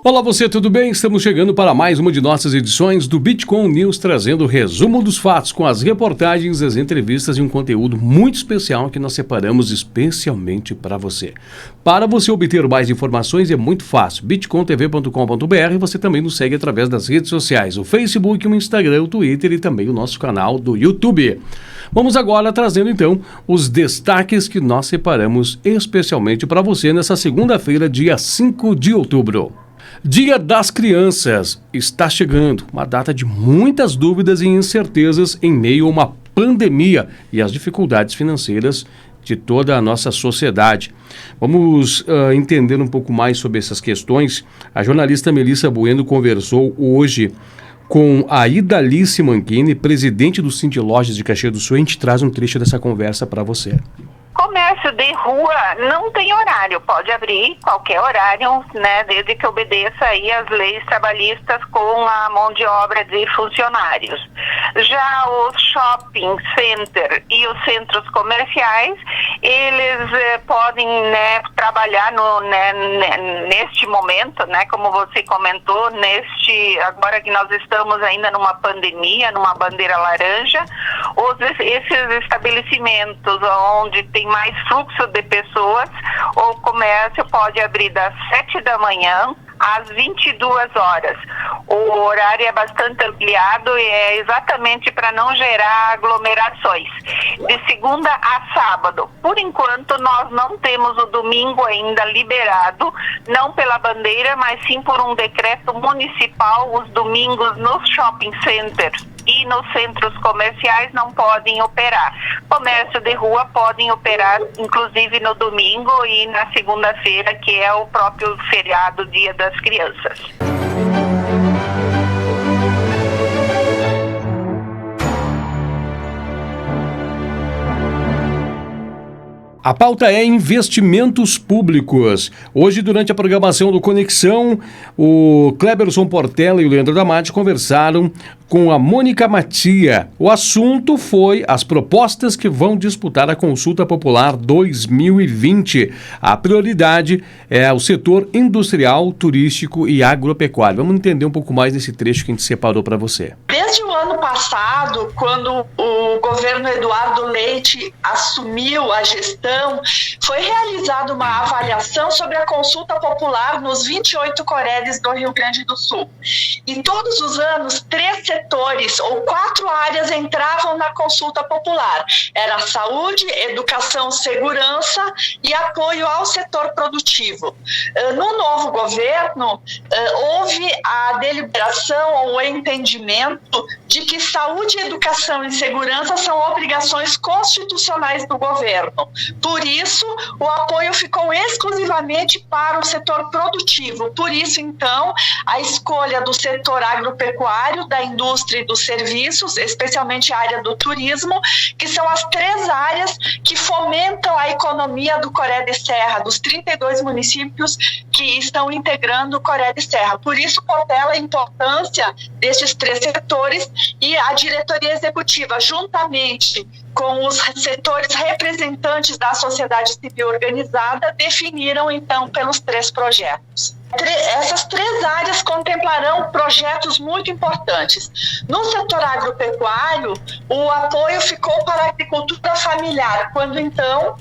Olá você, tudo bem? Estamos chegando para mais uma de nossas edições do Bitcoin News, trazendo o resumo dos fatos com as reportagens, as entrevistas e um conteúdo muito especial que nós separamos especialmente para você. Para você obter mais informações é muito fácil, bitcointv.com.br. Você também nos segue através das redes sociais, o Facebook, o Instagram, o Twitter e também o nosso canal do YouTube. Vamos agora trazendo então os destaques que nós separamos especialmente para você nessa segunda-feira, dia 5 de outubro. Dia das Crianças está chegando, uma data de muitas dúvidas e incertezas em meio a uma pandemia e as dificuldades financeiras de toda a nossa sociedade. Vamos entender um pouco mais sobre essas questões. A jornalista Melissa Bueno conversou hoje com a Idalice Manchini, presidente do Cindy Lojas de Caxias do Sul. A gente traz um trecho dessa conversa para você. Comércio de rua não tem horário, pode abrir qualquer horário, né, desde que obedeça aí as leis trabalhistas com a mão de obra de funcionários. Já os shopping center e os centros comerciais, eles podem, né, trabalhar neste momento, né, como você comentou, agora que nós estamos ainda numa pandemia, numa bandeira laranja, esses estabelecimentos onde tem mais fluxo de pessoas, o comércio pode abrir das 7 da manhã às 22 horas. O horário é bastante ampliado e é exatamente para não gerar aglomerações. De segunda a sábado. Por enquanto, nós não temos o domingo ainda liberado, não pela bandeira, mas sim por um decreto municipal. Os domingos nos shopping centers e nos centros comerciais não podem operar. Comércio de rua podem operar, inclusive no domingo e na segunda-feira, que é o próprio feriado Dia das Crianças. A pauta é investimentos públicos. Hoje, durante a programação do Conexão, o Cleberson Portela e o Leandro Damati conversaram com a Mônica Matia. O assunto foi as propostas que vão disputar a Consulta Popular 2020. A prioridade é o setor industrial, turístico e agropecuário. Vamos entender um pouco mais desse trecho que a gente separou para você. Desde o ano passado, quando o governo Eduardo Leite assumiu a gestão, foi realizada uma avaliação sobre a consulta popular nos 28 COREDs do Rio Grande do Sul. E todos os anos, 3 setores ou 4 áreas entravam na consulta popular. Era saúde, educação, segurança e apoio ao setor produtivo. No novo governo, houve a deliberação ou o entendimento de que saúde, educação e segurança são obrigações constitucionais do governo. Por isso, o apoio ficou exclusivamente para o setor produtivo. Por isso, então, a escolha do setor agropecuário, da indústria e dos serviços, especialmente a área do turismo, que são as 3 áreas que fomentam a economia do Coré de Serra, dos 32 municípios que estão integrando o Coré de Serra. Por isso, Portela, a importância desses 3 setores, e a diretoria executiva, juntamente com os setores representantes da sociedade civil organizada, definiram, então, pelos 3 projetos. Essas 3 áreas contemplarão projetos muito importantes. No setor agropecuário, o apoio ficou para a agricultura familiar, quando então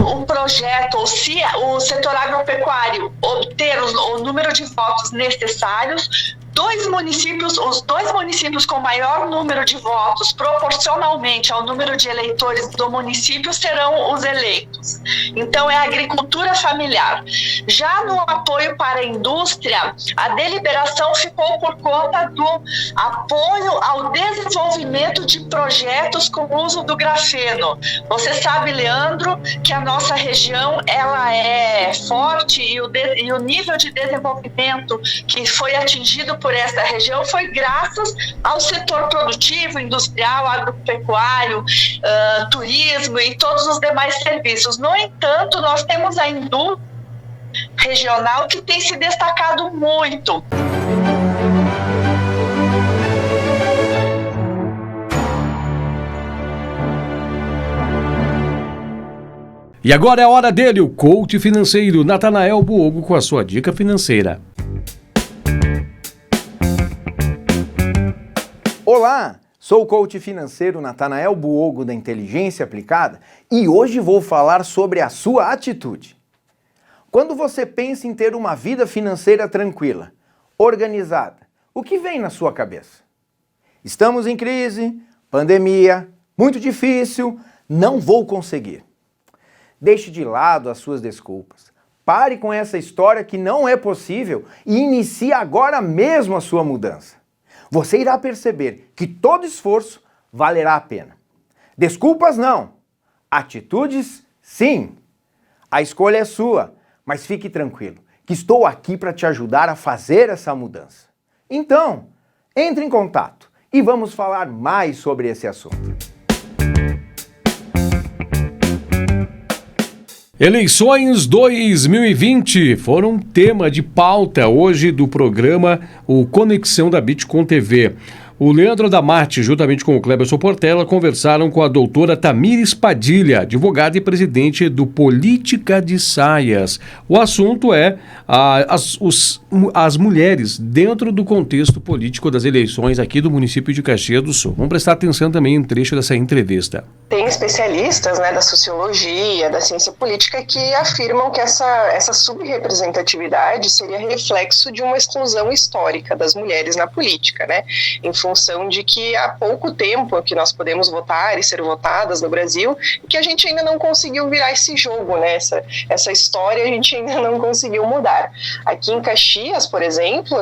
o projeto, ou se o setor agropecuário obter o número de votos necessários, os 2 municípios com maior número de votos, proporcionalmente ao número de eleitores do município, serão os eleitos. Então, é a agricultura familiar. Já no apoio para a indústria, a deliberação ficou por conta do apoio ao desenvolvimento de projetos com uso do grafeno. Você sabe, Leandro, que a nossa região ela é forte e o nível de desenvolvimento que foi atingido por essa região foi graças ao setor produtivo, industrial, agropecuário, turismo e todos os demais serviços. No entanto, nós temos a indústria regional que tem se destacado muito. E agora é a hora dele, o coach financeiro Natanael Buogo com a sua dica financeira. Olá, sou o coach financeiro Natanael Buogo da Inteligência Aplicada e hoje vou falar sobre a sua atitude. Quando você pensa em ter uma vida financeira tranquila, organizada, o que vem na sua cabeça? Estamos em crise, pandemia, muito difícil, não vou conseguir. Deixe de lado as suas desculpas. Pare com essa história que não é possível e inicie agora mesmo a sua mudança. Você irá perceber que todo esforço valerá a pena. Desculpas não, atitudes sim. A escolha é sua, mas fique tranquilo, que estou aqui para te ajudar a fazer essa mudança. Então, entre em contato e vamos falar mais sobre esse assunto. Eleições 2020 foram tema de pauta hoje do programa o Conexão da Bitcom TV. O Leandro Adamarte, juntamente com o Cleberson Portela, conversaram com a doutora Tamires Padilha, advogada e presidente do Política de Saias. O assunto é as mulheres dentro do contexto político das eleições aqui do município de Caxias do Sul. Vamos prestar atenção também em um trecho dessa entrevista. Tem especialistas, da sociologia, da ciência política, que afirmam que essa subrepresentatividade seria reflexo de uma exclusão histórica das mulheres na política, em função de que há pouco tempo que nós podemos votar e ser votadas no Brasil, e que a gente ainda não conseguiu virar esse jogo, essa história a gente ainda não conseguiu mudar. Aqui em Caxias, por exemplo,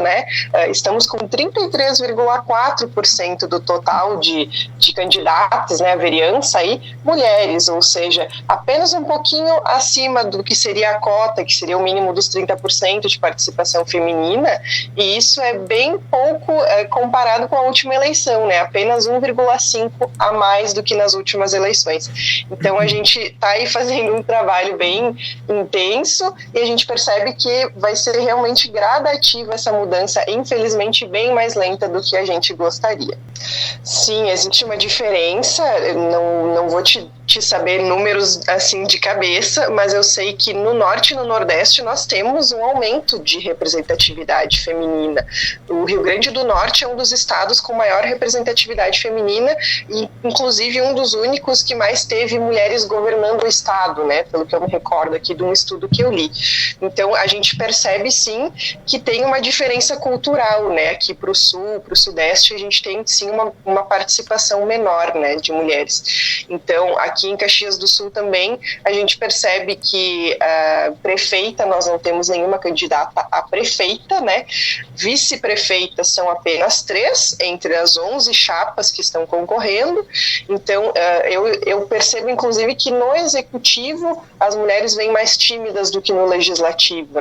estamos com 33,4% do total de candidatos, a vereança aí, mulheres, ou seja, apenas um pouquinho acima do que seria a cota, que seria o mínimo dos 30% de participação feminina, e isso é bem pouco comparado com a última eleição, apenas 1,5 a mais do que nas últimas eleições. Então a gente está aí fazendo um trabalho bem intenso e a gente percebe que vai ser realmente gradativa essa mudança, infelizmente bem mais lenta do que a gente gostaria. Sim, existe uma diferença, não vou te saber números assim de cabeça, mas eu sei que no Norte e no Nordeste nós temos um aumento de representatividade feminina. O Rio Grande do Norte é um dos estados com maior representatividade feminina e inclusive um dos únicos que mais teve mulheres governando o estado, pelo que eu me recordo aqui de um estudo que eu li. Então a gente percebe sim que tem uma diferença cultural, aqui para o Sul, para o Sudeste a gente tem sim uma participação menor, de mulheres. Então aqui em Caxias do Sul também a gente percebe que prefeita, nós não temos nenhuma candidata a prefeita, vice-prefeitas são apenas 3 entre as 11 chapas que estão concorrendo. Então eu percebo inclusive que no executivo as mulheres vêm mais tímidas do que no legislativo,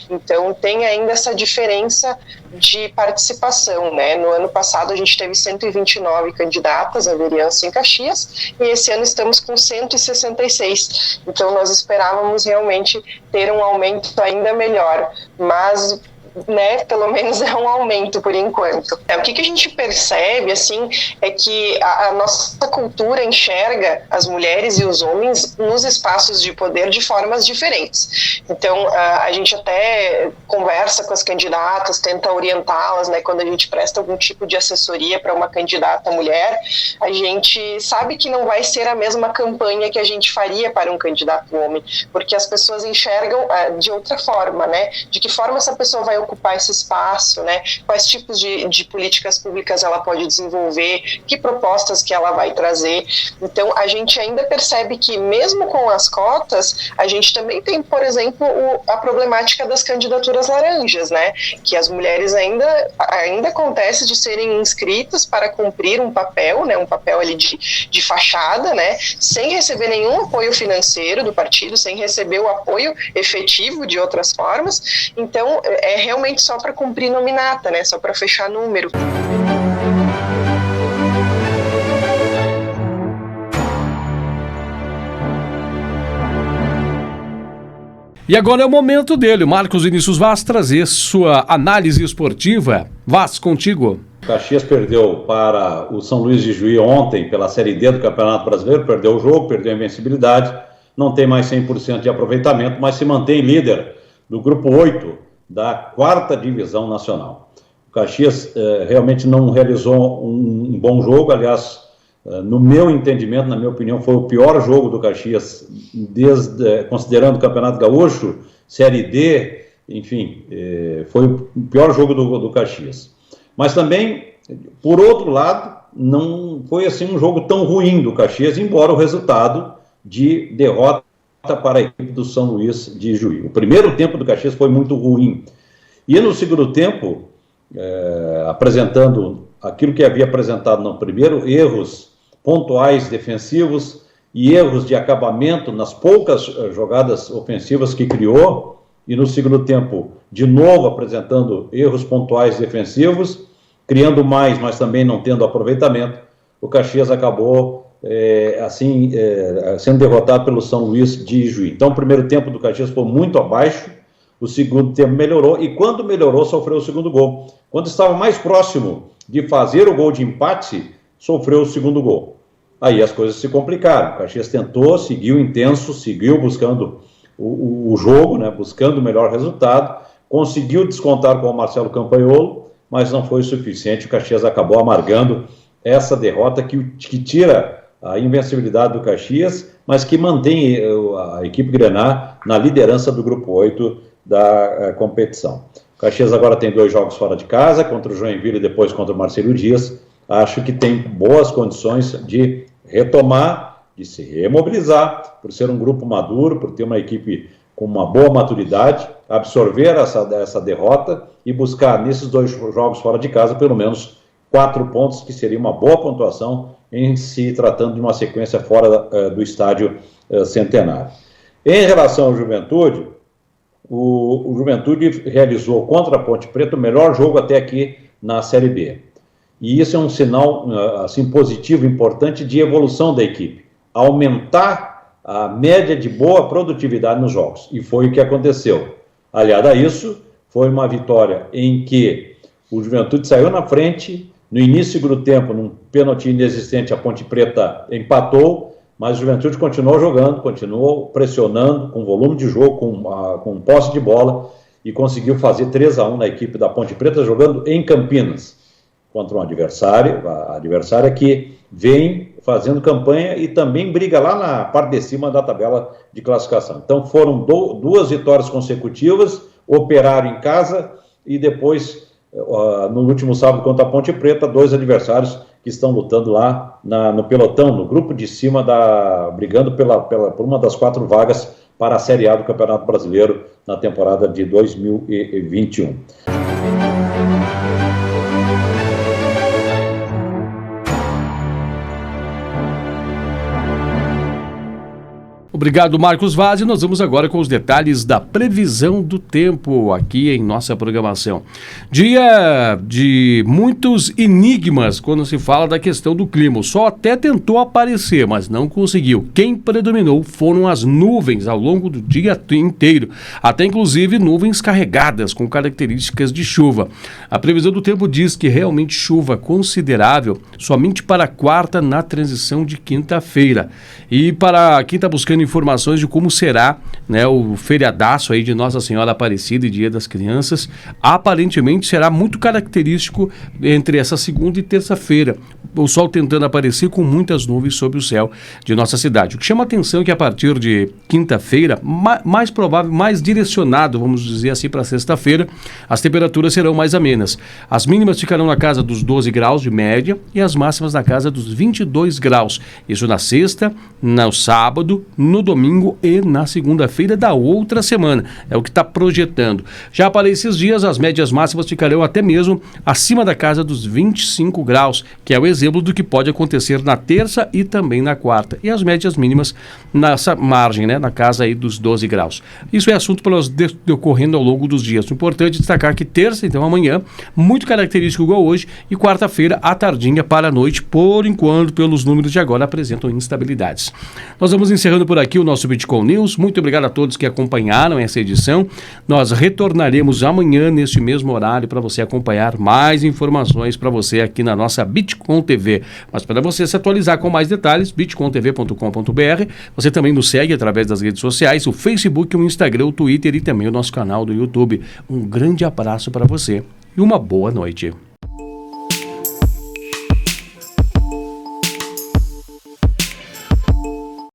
então tem ainda essa diferença de participação, No ano passado a gente teve 129 candidatas à vereança em Caxias e esse ano estamos com 166. Então nós esperávamos realmente ter um aumento ainda melhor, mas pelo menos é um aumento por enquanto. O que a gente percebe, é que a nossa cultura enxerga as mulheres e os homens nos espaços de poder de formas diferentes. Então, a gente até conversa com as candidatas, tenta orientá-las, quando a gente presta algum tipo de assessoria para uma candidata mulher, a gente sabe que não vai ser a mesma campanha que a gente faria para um candidato homem, porque as pessoas enxergam de outra forma, de que forma essa pessoa vai ocupar esse espaço, quais tipos de políticas públicas ela pode desenvolver, que propostas que ela vai trazer. Então a gente ainda percebe que mesmo com as cotas, a gente também tem, por exemplo, a problemática das candidaturas laranjas, que as mulheres ainda acontece de serem inscritas para cumprir um papel, um papel ali de fachada, sem receber nenhum apoio financeiro do partido, sem receber o apoio efetivo de outras formas. Então é realmente só para cumprir nominata, só para fechar número. E agora é o momento dele, Marcos Vinícius Vaz, trazer sua análise esportiva. Vaz, contigo. Caxias perdeu para o São Luís de Juí ontem pela Série D do Campeonato Brasileiro, perdeu o jogo, perdeu a invencibilidade não tem mais 100% de aproveitamento, mas se mantém líder do grupo 8 da 4ª divisão nacional. O Caxias realmente não realizou um bom jogo, aliás, no meu entendimento, na minha opinião, foi o pior jogo do Caxias, considerando o Campeonato Gaúcho, Série D, enfim, foi o pior jogo do Caxias. Mas também, por outro lado, não foi assim um jogo tão ruim do Caxias, embora o resultado de derrota para a equipe do São Luís de Juí. O primeiro tempo do Caxias foi muito ruim. E no segundo tempo, apresentando aquilo que havia apresentado no primeiro, erros pontuais defensivos e erros de acabamento nas poucas jogadas ofensivas que criou, e no segundo tempo, de novo apresentando erros pontuais defensivos, criando mais, mas também não tendo aproveitamento, o Caxias acabou sendo derrotado pelo São Luís de Juí. Então o primeiro tempo do Caxias foi muito abaixo, o segundo tempo melhorou, e quando melhorou, sofreu o segundo gol. Quando estava mais próximo de fazer o gol de empate, sofreu o segundo gol. Aí as coisas se complicaram. O Caxias tentou, seguiu intenso, seguiu buscando o jogo, né, buscando o melhor resultado, conseguiu descontar com o Marcelo Campagnolo, mas não foi o suficiente. O Caxias acabou amargando essa derrota que tira a invencibilidade do Caxias, mas que mantém a equipe grená na liderança do grupo 8 da competição. O Caxias agora tem 2 jogos fora de casa, contra o Joinville e depois contra o Marcílio Dias. Acho que tem boas condições de retomar, de se remobilizar, por ser um grupo maduro, por ter uma equipe com uma boa maturidade, absorver essa derrota e buscar nesses 2 jogos fora de casa pelo menos 4 pontos, que seria uma boa pontuação em se tratando de uma sequência fora do estádio Centenário. Em relação ao Juventude, o Juventude realizou contra a Ponte Preta o melhor jogo até aqui na Série B. E isso é um sinal assim, positivo, importante de evolução da equipe. Aumentar a média de boa produtividade nos jogos. E foi o que aconteceu. Aliado a isso, foi uma vitória em que o Juventude saiu na frente. No início do tempo, num pênalti inexistente, a Ponte Preta empatou, mas o Juventude continuou jogando, continuou pressionando, com volume de jogo, com posse de bola, e conseguiu fazer 3-1 na equipe da Ponte Preta, jogando em Campinas, contra um adversário, a adversária que vem fazendo campanha e também briga lá na parte de cima da tabela de classificação. Então foram 2 vitórias consecutivas, Operário em casa e depois, no último sábado contra a Ponte Preta, 2 adversários que estão lutando lá no pelotão, no grupo de cima, brigando por uma das 4 vagas para a Série A do Campeonato Brasileiro na temporada de 2021. Obrigado, Marcos Vaz. E nós vamos agora com os detalhes da previsão do tempo aqui em nossa programação. Dia de muitos enigmas quando se fala da questão do clima. O sol até tentou aparecer, mas não conseguiu. Quem predominou foram as nuvens ao longo do dia inteiro, até inclusive nuvens carregadas com características de chuva. A previsão do tempo diz que realmente chuva considerável somente para a quarta na transição de quinta-feira. E para quem está buscando informações de como será, né, o feriadaço aí de Nossa Senhora Aparecida e Dia das Crianças, aparentemente será muito característico entre essa segunda e terça-feira. O sol tentando aparecer com muitas nuvens sobre o céu de nossa cidade. O que chama a atenção é que a partir de quinta-feira, mais provável, mais direcionado, vamos dizer assim, para sexta-feira, as temperaturas serão mais amenas. As mínimas ficarão na casa dos 12 graus de média e as máximas na casa dos 22 graus. Isso na sexta, no sábado, no domingo e na segunda-feira da outra semana. É o que está projetando. Já para esses dias, as médias máximas ficarão até mesmo acima da casa dos 25 graus, que é o exemplo do que pode acontecer na terça e também na quarta. E as médias mínimas nessa margem, né, na casa aí dos 12 graus. Isso é assunto para nós decorrendo ao longo dos dias. O importante é destacar que terça, então amanhã, muito característico igual hoje, e quarta-feira, à tardinha para a noite, por enquanto, pelos números de agora, apresentam instabilidades. Nós vamos encerrando por por aqui o nosso Bitcoin News. Muito obrigado a todos que acompanharam essa edição. Nós retornaremos amanhã neste mesmo horário para você acompanhar mais informações para você aqui na nossa Bitcoin TV. Mas para você se atualizar com mais detalhes, bitcointv.com.br. Você também nos segue através das redes sociais, o Facebook, o Instagram, o Twitter e também o nosso canal do YouTube. Um grande abraço para você e uma boa noite.